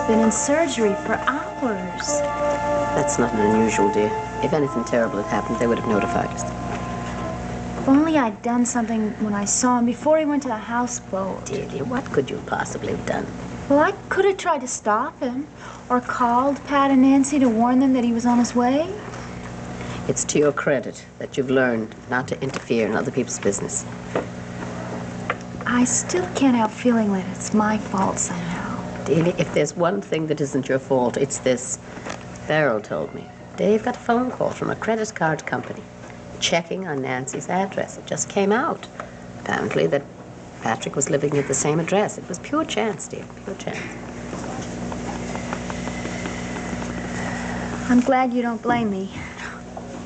been in surgery for hours. That's not unusual, dear. If anything terrible had happened, they would have notified us. If only I'd done something when I saw him before he went to the houseboat. Dear, what could you possibly have done? Well, I could have tried to stop him, or called Pat and Nancy to warn them that he was on his way. It's to your credit that you've learned not to interfere in other people's business. I still can't help feeling that it's my fault somehow. Dear, if there's one thing that isn't your fault, it's this. Farrell told me. Dave got a phone call from a credit card company checking on Nancy's address. It just came out. Apparently that Patrick was living at the same address. It was pure chance, dear, pure chance. I'm glad you don't blame me.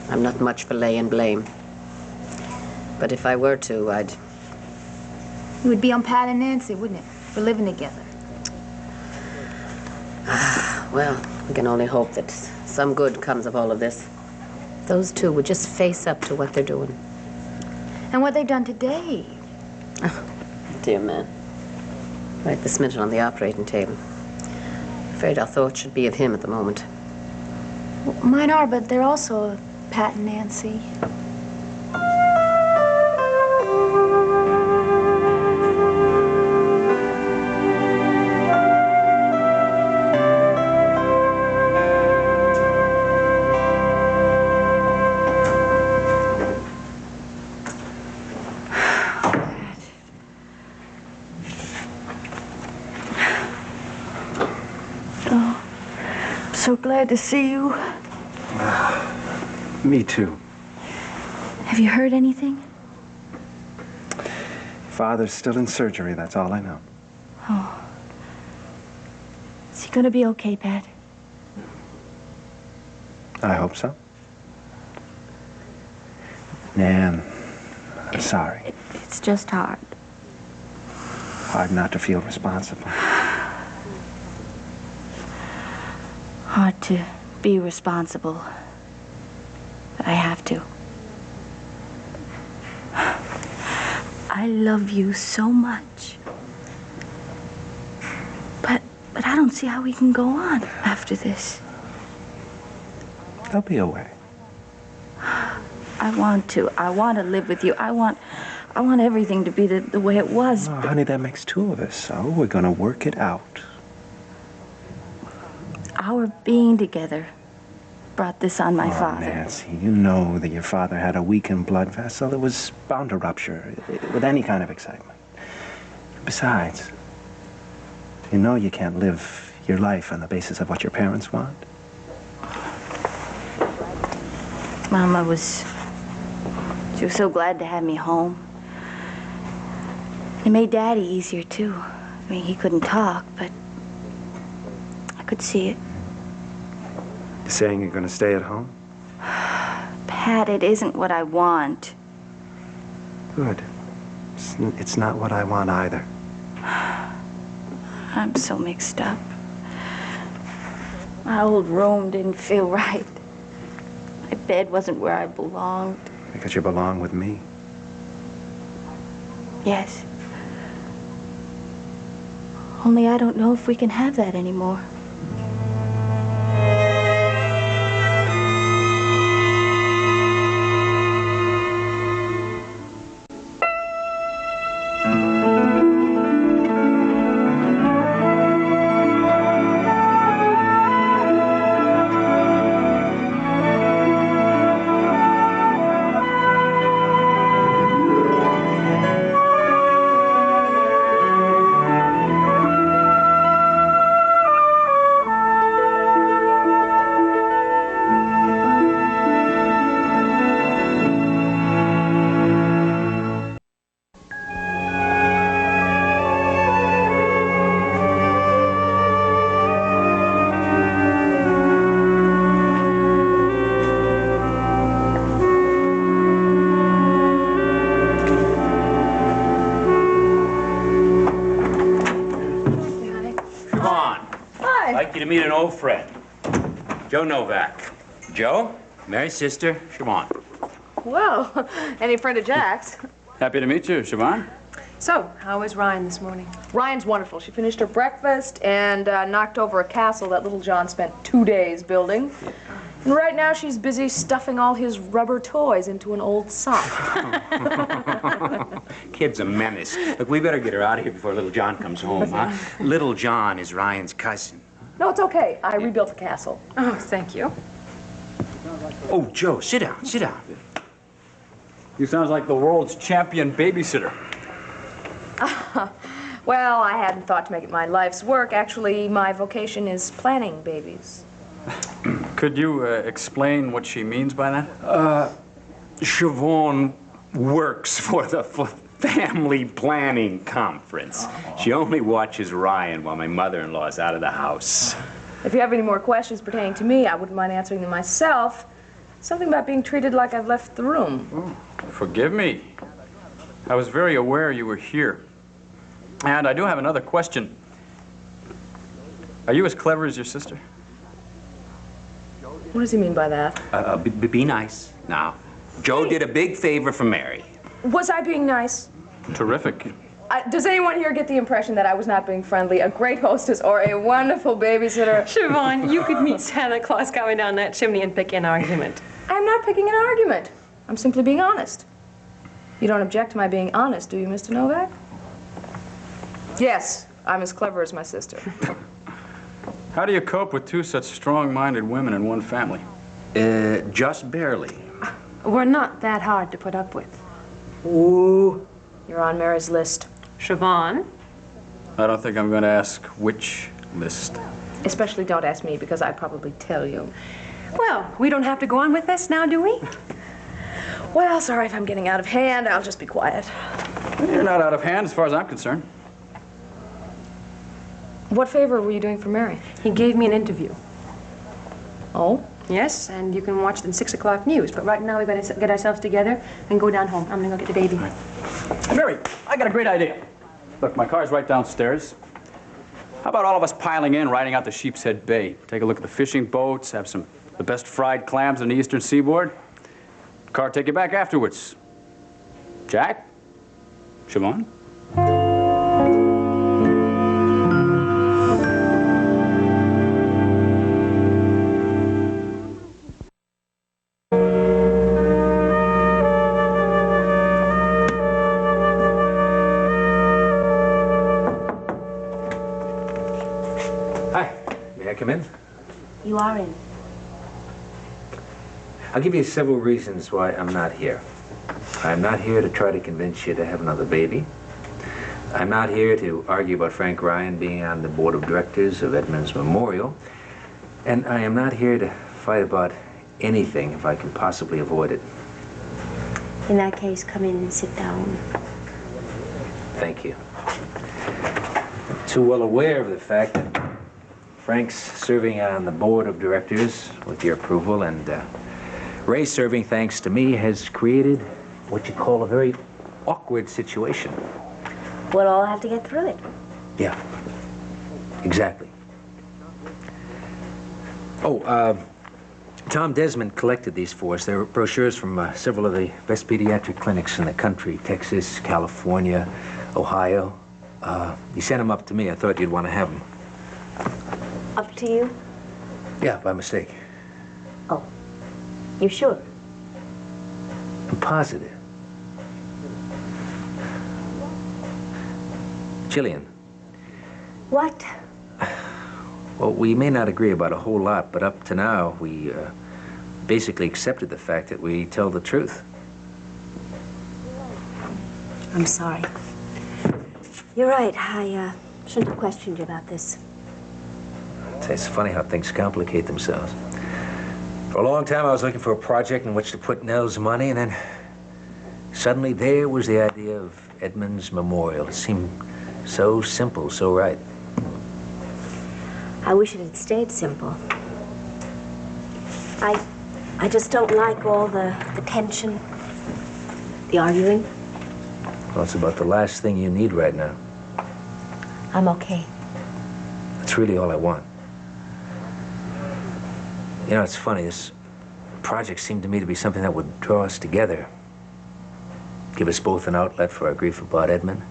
I'm not much for laying blame. But if I were to, I'd... It would be on Pat and Nancy, wouldn't it? For living together. Well, we can only hope that some good comes of all of this. Those two would just face up to what they're doing. And what they've done today. Oh, dear man. Right this minute on the operating table. Afraid our thoughts should be of him at the moment. Well, mine are, but they're also Pat and Nancy. So glad to see you. Me too. Have you heard anything? Father's still in surgery, that's all I know. Oh. Is he gonna be okay, Pat? I hope so. Nan, I'm sorry. It's just hard. Hard not to feel responsible. Hard to be responsible, but I have to. I love you so much. But I don't see how we can go on after this. There'll be a way. I want to. I want to live with you. I want everything to be the way it was. Oh, honey, that makes two of us, so we're gonna work it out. Our being together brought this on my father. Nancy, you know that your father had a weakened blood vessel. It was bound to rupture with any kind of excitement. Besides, you know you can't live your life on the basis of what your parents want. Mama she was so glad to have me home. It made Daddy easier, too. I mean, he couldn't talk, but I could see it. You saying you're going to stay at home? Pat, it isn't what I want. Good. It's not what I want either. I'm so mixed up. My old room didn't feel right. My bed wasn't where I belonged. Because you belong with me. Yes. Only I don't know if we can have that anymore. Old friend, Joe Novak. Joe, Mary's sister, Siobhan. Well, any friend of Jack's? Happy to meet you, Siobhan. So, how was Ryan this morning? Ryan's wonderful. She finished her breakfast and knocked over a castle that little John spent 2 days building. And right now she's busy stuffing all his rubber toys into an old sock. Kid's a menace. Look, we better get her out of here before little John comes home, huh? Little John is Ryan's cousin. No, it's okay. I rebuilt the castle. Oh, thank you. Oh, Joe, sit down, sit down. You sound like the world's champion babysitter. Well, I hadn't thought to make it my life's work. Actually, my vocation is planning babies. Could you explain what she means by that? Siobhan works for the family planning conference. She only watches Ryan while my mother-in-law's out of the house. If you have any more questions pertaining to me, I wouldn't mind answering them myself. Something about being treated like I've left the room. Oh, forgive me. I was very aware you were here. And I do have another question. Are you as clever as your sister? What does he mean by that? Be nice. Now, Joe did a big favor for Mary. Was I being nice? Terrific. Does anyone here get the impression that I was not being friendly, a great hostess, or a wonderful babysitter? Siobhan, you could meet Santa Claus coming down that chimney and pick an argument. I'm not picking an argument. I'm simply being honest. You don't object to my being honest, do you, Mr. Novak? Yes, I'm as clever as my sister. How do you cope with two such strong-minded women in one family? Just barely. We're not that hard to put up with. Ooh. You're on Mary's list. Siobhan? I don't think I'm going to ask which list. Especially don't ask me, because I'd probably tell you. Well, we don't have to go on with this now, do we? Well, sorry if I'm getting out of hand. I'll just be quiet. You're not out of hand as far as I'm concerned. What favor were you doing for Mary? He gave me an interview. Oh? Yes, and you can watch the 6 o'clock news. But right now, we've got to get ourselves together and go down home. I'm going to go get the baby. Mary, I got a great idea. Look, my car's right downstairs. How about all of us piling in, riding out to Sheepshead Bay? Take a look at the fishing boats, have the best fried clams on the eastern seaboard. Car take you back afterwards. Jack? Siobhan? Come in? You are in. I'll give you several reasons why I'm not here. I'm not here to try to convince you to have another baby. I'm not here to argue about Frank Ryan being on the board of directors of Edmonds Memorial. And I am not here to fight about anything if I can possibly avoid it. In that case, come in and sit down. Thank you. Too well aware of the fact that Frank's serving on the board of directors with your approval, and Ray's serving thanks to me has created what you call a very awkward situation. We'll all have to get through it. Yeah, exactly. Oh, Tom Desmond collected these for us. They're brochures from several of the best pediatric clinics in the country, Texas, California, Ohio. He sent them up to me. I thought you'd want to have them. Up to you? Yeah, by mistake. Oh, you sure? I'm positive. Jillian. What? Well, we may not agree about a whole lot, but up to now, we basically accepted the fact that we tell the truth. I'm sorry. You're right. I shouldn't have questioned you about this. It's funny how things complicate themselves. For a long time, I was looking for a project in which to put Nell's money, and then suddenly there was the idea of Edmonds Memorial. It seemed so simple, so right. I wish it had stayed simple. I just don't like all the tension, the arguing. Well, it's about the last thing you need right now. I'm okay. That's really all I want. You know, it's funny, this project seemed to me to be something that would draw us together. Give us both an outlet for our grief about Edmund.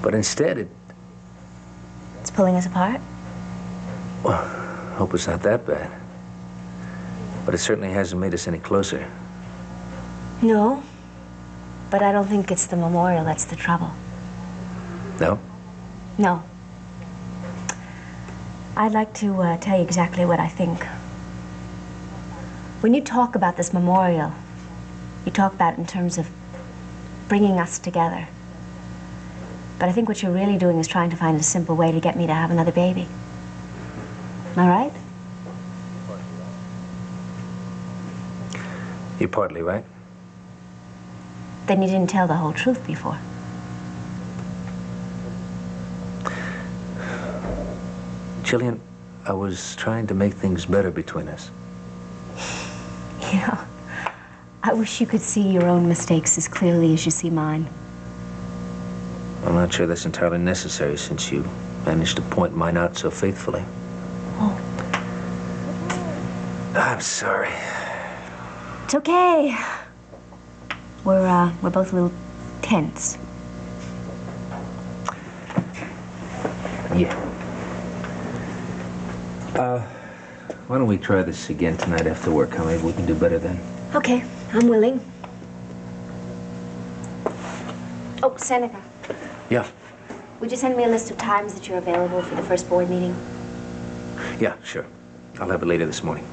But instead, It's pulling us apart? well, I hope it's not that bad. But it certainly hasn't made us any closer. No. But I don't think it's the memorial that's the trouble. No? No. I'd like to tell you exactly what I think. When you talk about this memorial, you talk about it in terms of bringing us together. But I think what you're really doing is trying to find a simple way to get me to have another baby. Am I right? You're partly right. Then you didn't tell the whole truth before. Jillian, I was trying to make things better between us. You know, I wish you could see your own mistakes as clearly as you see mine. I'm not sure that's entirely necessary since you managed to point mine out so faithfully. Oh. I'm sorry. It's okay. We're both a little tense. Yeah. Why don't we try this again tonight after work? Huh? Maybe we can do better then. Okay, I'm willing. Oh, Seneca, Yeah. would you send me a list of times that you're available for the first board meeting? Yeah, sure. I'll have it later this morning.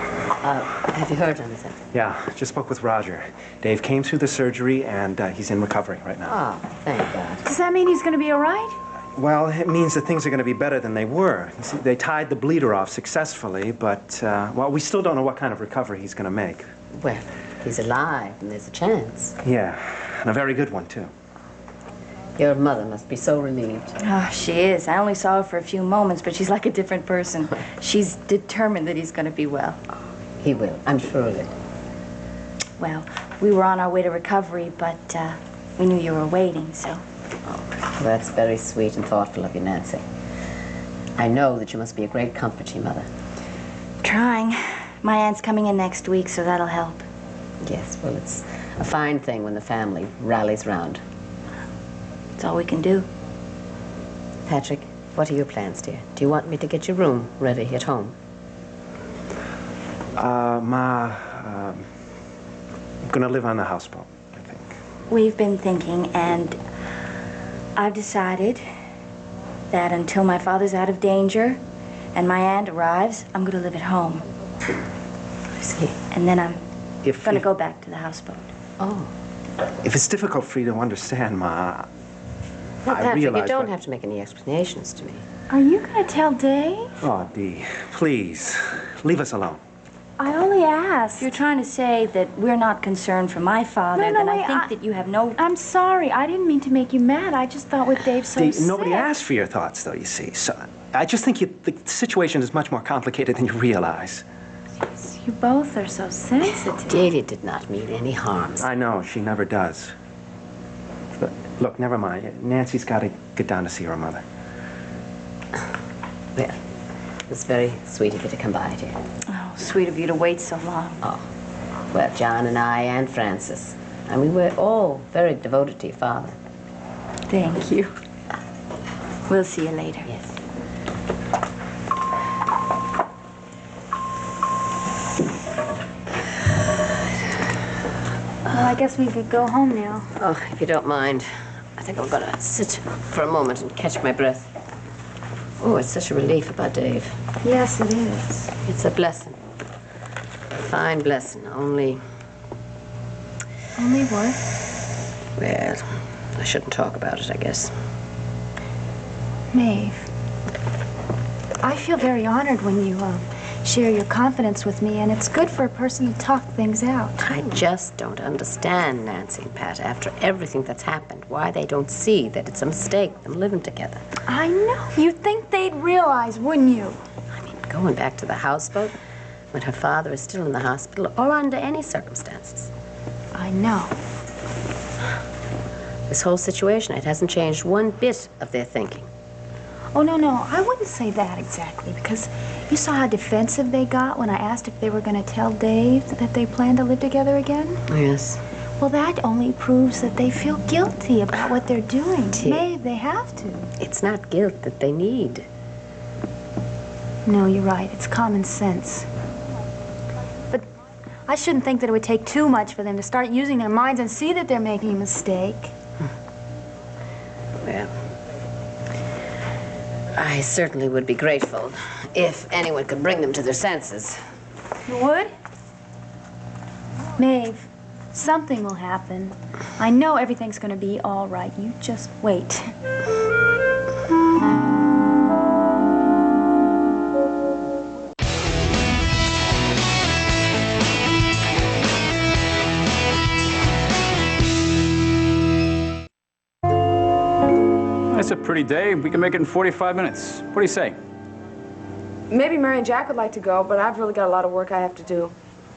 Have you heard anything? Yeah, just spoke with Roger. Dave came through the surgery, and he's in recovery right now. Oh, thank God. Does that mean he's going to be all right? Well, it means that things are going to be better than they were. You see, they tied the bleeder off successfully, but, well, we still don't know what kind of recovery he's going to make. Well, he's alive, and there's a chance. Yeah, and a very good one, too. Your mother must be so relieved. Oh, she is. I only saw her for a few moments, but she's like a different person. She's determined that he's going to be well. He will. I'm sure of it. Well, we were on our way to recovery, but we knew you were waiting, so... Oh, well, that's very sweet and thoughtful of you, Nancy. I know that you must be a great comfort to your mother. Trying. My aunt's coming in next week, so that'll help. Yes, well, it's a fine thing when the family rallies round. That's all we can do. Patrick, what are your plans, dear? Do you want me to get your room ready at home? Ma, I'm gonna live on the houseboat, I think. We've been thinking, and I've decided that until my father's out of danger and my aunt arrives, I'm gonna live at home. I see. And then I'm If gonna you- go back to the houseboat. Oh. If it's difficult for you to understand, Ma, No, I Patrick, you realize don't that- have to make any explanations to me. Are you going to tell Dave? Oh, Dee, please, leave us alone. I only asked. If you're trying to say that we're not concerned for my father, No, then wait, I think that you have no... I'm sorry. I didn't mean to make you mad. I just thought with Dave so Dee, sick. nobody asked for your thoughts, though, you see. So I just think the situation is much more complicated than you realize. You both are so sensitive. Davy did not mean any harm. I know, she never does. But, look, never mind. Nancy's got to get down to see her mother. Well, it was very sweet of you to come by, dear. Oh, sweet of you to wait so long. Oh, well, John and I and Francis. And we were all very devoted to your father. Thank you. We'll see you later. Yes. Well, I guess we could go home now. Oh, if you don't mind, I think I'm gonna sit for a moment and catch my breath. Oh, it's such a relief about Dave. Yes, it is. It's a blessing. A fine blessing, only... Only what? Well, I shouldn't talk about it, I guess. Maeve, I feel very honored when you share your confidence with me, and it's good for a person to talk things out. I just don't understand, Nancy and Pat, after everything that's happened, why they don't see that it's a mistake, them living together. I know. You'd think they'd realize, wouldn't you? I mean, going back to the houseboat when her father is still in the hospital, or under any circumstances. I know. This whole situation, it hasn't changed one bit of their thinking. Oh, no, I wouldn't say that exactly, because you saw how defensive they got when I asked if they were going to tell Dave that they plan to live together again? Yes. Well, that only proves that they feel guilty about what they're doing. Tea. Maeve, they have to. It's not guilt that they need. No, you're right. It's common sense. But I shouldn't think that it would take too much for them to start using their minds and see that they're making a mistake. Well, I certainly would be grateful if anyone could bring them to their senses. You would? Maeve, something will happen. I know everything's going to be all right. You just wait. It's a pretty day. We can make it in 45 minutes. What do you say? Maybe Mary and Jack would like to go, but I've really got a lot of work I have to do.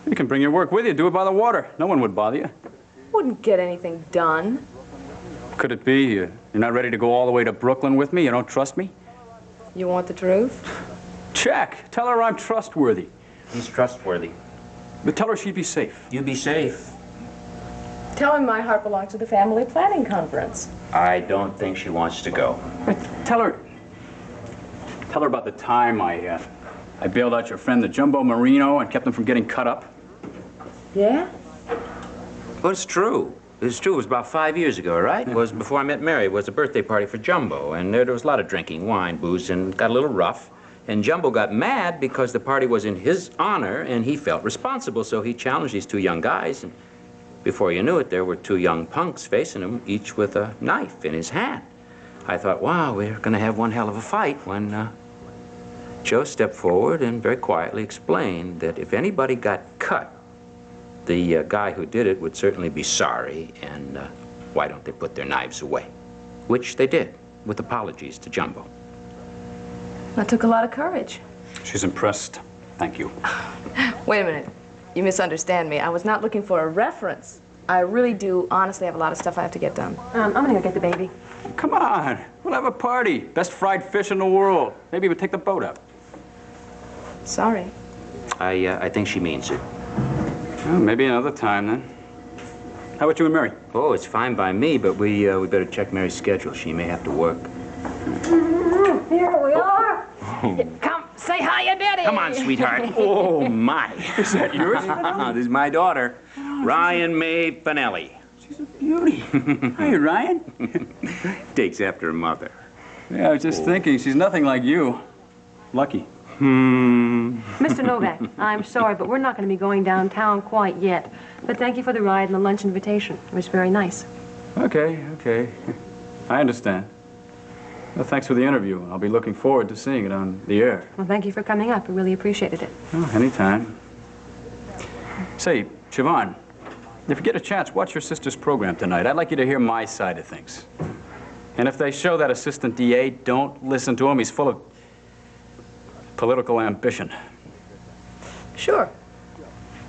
You can bring your work with you. Do it by the water. No one would bother you. Wouldn't get anything done. Could it be you're not ready to go all the way to Brooklyn with me? You don't trust me? You want the truth? Jack, tell her I'm trustworthy. He's trustworthy. But tell her she'd be safe. You be safe. Tell him my heart belongs to the family planning conference. I don't think she wants to go. Tell her about the time I bailed out your friend, the Jumbo Marino, and kept him from getting cut up. Yeah? Well, it's true. It's true. It was about 5 years ago, right? It was before I met Mary. It was a birthday party for Jumbo, and there was a lot of drinking, wine, booze, and got a little rough. And Jumbo got mad because the party was in his honor, and he felt responsible, so he challenged these two young guys. And before you knew it, there were two young punks facing him, each with a knife in his hand. I thought, wow, we're going to have one hell of a fight when Joe stepped forward and very quietly explained that if anybody got cut, the guy who did it would certainly be sorry, and why don't they put their knives away? Which they did, with apologies to Jumbo. That took a lot of courage. She's impressed. Thank you. Wait a minute. You misunderstand me. I was not looking for a reference. I really do honestly have a lot of stuff I have to get done. I'm gonna go get the baby. Come on. We'll have a party. Best fried fish in the world. Maybe we'll take the boat out. Sorry. I think she means it. Well, maybe another time, then. How about you and Mary? Oh, it's fine by me, but we better check Mary's schedule. She may have to work. Here we are. Come, say hi, you daddy. Come on, sweetheart. Oh, my. Is that yours? This is my daughter, Ryan Mae Finelli. She's a beauty. Hey, Ryan. Takes after her mother. Yeah, I was just thinking, she's nothing like you. Lucky. Mr. Novak, I'm sorry, but we're not going to be going downtown quite yet. But thank you for the ride and the lunch invitation. It was very nice. Okay. I understand. Well, thanks for the interview. I'll be looking forward to seeing it on the air. Well, thank you for coming up. I really appreciated it. Oh, anytime. Say, Siobhan, if you get a chance, watch your sister's program tonight. I'd like you to hear my side of things. And if they show that assistant DA, don't listen to him. He's full of political ambition. Sure.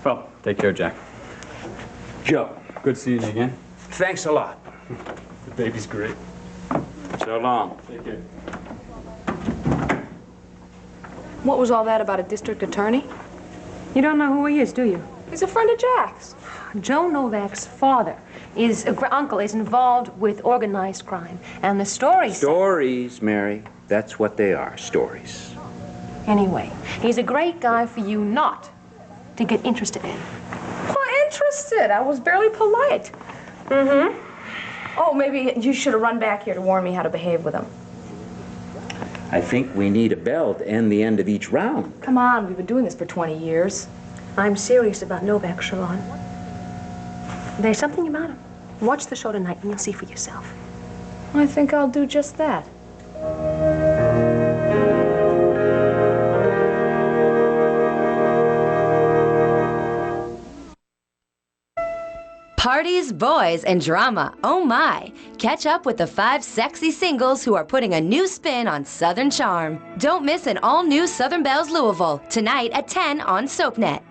Well, take care, Jack. Joe, good seeing you again. Thanks a lot. The baby's great. So long. Take care. What was all that about a district attorney? You don't know who he is, do you? He's a friend of Jack's. Joe Novak's father uncle is involved with organized crime. And the stories... Stories, Mary. That's what they are, stories. Anyway, he's a great guy for you not to get interested in. Well, interested. I was barely polite. Mm-hmm. Oh, maybe you should have run back here to warn me how to behave with him. I think we need a bell to end the end of each round. Come on, we've been doing this for 20 years. I'm serious about Novak, Shalon. There's something about him. Watch the show tonight and you'll see for yourself. I think I'll do just that. Parties, boys, and drama. Oh my! Catch up with the 5 sexy singles who are putting a new spin on Southern charm. Don't miss an all-new Southern Bells Louisville tonight at 10 on SoapNet.